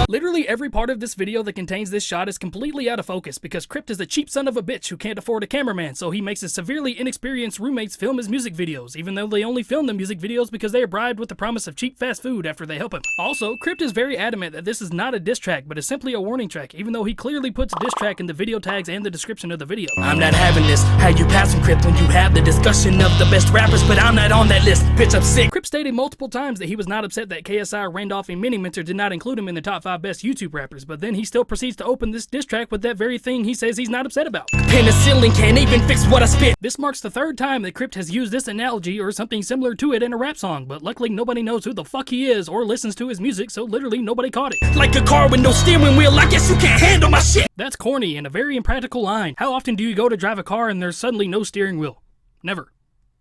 Literally every part of this video that contains this shot is completely out of focus because Crypt is a cheap son of a bitch who can't afford a cameraman, so he makes his severely inexperienced roommates film his music videos, even though they only film the music videos because they are bribed with the promise of cheap fast food after they help him. Also, Crypt is very adamant that this is not a diss track, but is simply a warning track, even though he clearly puts diss track in the video tags and the description of the video. I'm not having this. How you passing Crypt when you have the discussion of the best rappers, but I'm not on that list. Bitch, I'm sick. Crypt stated multiple times that he was not upset that KSI, Randolph, and Mini Mentor did not include him in the top 5 best YouTube rappers, but then he still proceeds to open this diss track with that very thing he says he's not upset about. Penicillin can't even fix what I spit. This marks the 3rd time that Crypt has used this analogy or something similar to it in a rap song, but luckily nobody knows who the fuck he is or listens to his music, so literally nobody caught it. Like a car with no steering wheel, I guess you can't handle my shit. That's corny and a very impractical line. How often do you go to drive a car and there's suddenly no steering wheel? Never.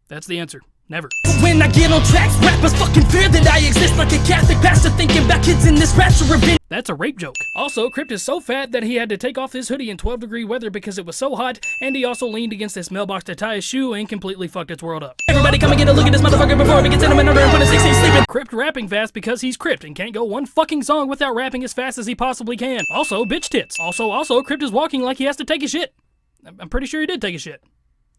That's the answer. Never. When I get on tracks, rappers fucking fear that I exist like a Catholic pastor thinking about kids in this rapture revenge. That's a rape joke. Also, Crypt is so fat that he had to take off his hoodie in 12-degree weather because it was so hot, and he also leaned against this mailbox to tie his shoe and completely fucked its world up. Everybody come and get a look at this motherfucker before we get cinnamon under and put a 16 sleeping. Crypt rapping fast because he's Crypt and can't go one fucking song without rapping as fast as he possibly can. Also, bitch tits. Also, Crypt is walking like he has to take a shit. I'm pretty sure he did take a shit.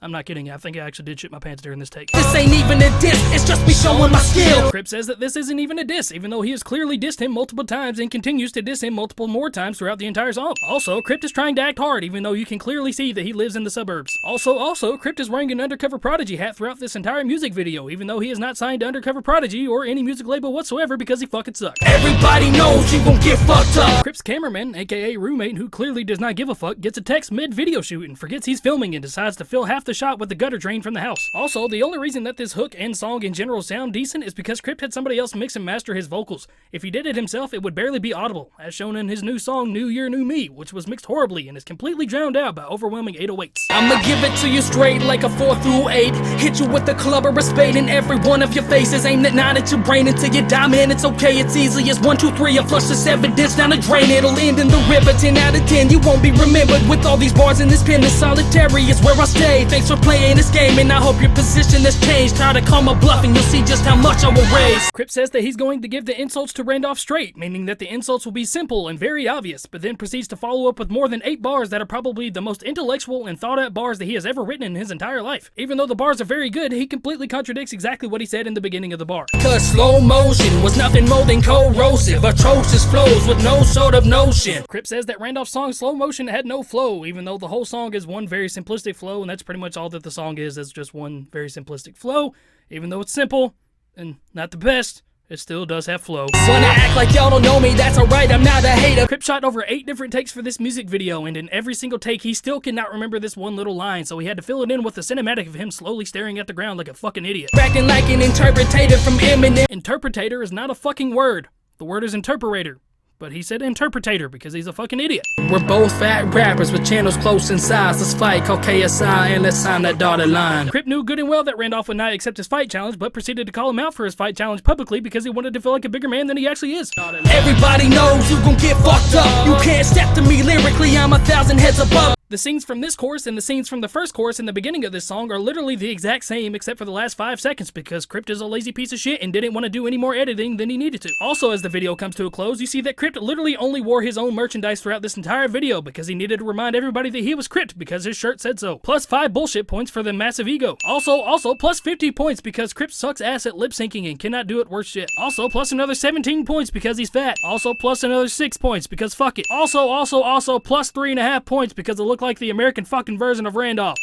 I'm not kidding, I think I actually did shit my pants during this take. This ain't even a diss, it's just me showing my skill. Crypt says that this isn't even a diss, even though he has clearly dissed him multiple times and continues to diss him multiple more times throughout the entire song. Also, Crypt is trying to act hard, even though you can clearly see that he lives in the suburbs. Also, Crypt is wearing an Undercover Prodigy hat throughout this entire music video, even though he is not signed to Undercover Prodigy or any music label whatsoever because he fucking sucks. Everybody knows you gon' get fucked up. Crypt's cameraman, aka roommate, who clearly does not give a fuck, gets a text mid-video shoot and forgets he's filming and decides to fill half the shot with the gutter drain from the house. Also, the only reason that this hook and song in general sound decent is because Crypt had somebody else mix and master his vocals. If he did it himself, it would barely be audible, as shown in his new song New Year, New Me, which was mixed horribly and is completely drowned out by overwhelming 808s. I'ma give it to you straight like a 4 through 8. Hit you with the club or a spade in every one of your faces. Aim that 9 at your brain until you die, man. It's okay, it's easy as 1, 2, 3. I flush this evidence down the drain. It'll end in the river. 10 out of 10. You won't be remembered with all these bars in this pen. The solitary is where I stay. Thanks for playing this game, and I hope your position has changed. Try to call my bluff and you'll see just how much I will raise. Crypt says that he's going to give the insults to Randolph straight, meaning that the insults will be simple and very obvious, but then proceeds to follow up with more than 8 bars that are probably the most intellectual and thought out bars that he has ever written in his entire life. Even though the bars are very good, he completely contradicts exactly what he said in the beginning of the bar. Cause slow motion was nothing more than corrosive, atrocious flows with no sort of notion. Crypt says that Randolph's song Slow Motion had no flow, even though the whole song is one very simplistic flow, and that's pretty much all that the song is just one very simplistic flow. Even though it's simple and not the best, it still does have flow. Wanna act like y'all don't know me, that's alright, I'm not a hater. Crypt shot over 8 different takes for this music video, and in every single take he still cannot remember this one little line, so he had to fill it in with a cinematic of him slowly staring at the ground like a fucking idiot. Acting like an interpretator from Eminem. Interpretator is not a fucking word. The word is interpolator. But he said interpretator because he's a fucking idiot. We're both fat rappers with channels close in size. Let's fight, call KSI, and let's sign that dotted line. Crypt knew good and well that Randolph would not accept his fight challenge, but proceeded to call him out for his fight challenge publicly because he wanted to feel like a bigger man than he actually is. Everybody knows you gon' get fucked up. You can't step to me lyrically, I'm 1,000 heads above. The scenes from this chorus and the scenes from the first chorus in the beginning of this song are literally the exact same except for the last 5 seconds because Crypt is a lazy piece of shit and didn't want to do any more editing than he needed to. Also, as the video comes to a close, you see that Crypt literally only wore his own merchandise throughout this entire video because he needed to remind everybody that he was Crypt because his shirt said so. Plus 5 bullshit points for the massive ego. Also plus 50 points because Crypt sucks ass at lip syncing and cannot do it worth shit. Also plus another 17 points because he's fat. Also plus another 6 points because fuck it. Also plus 3.5 points because it looked like the American fucking version of Randolph.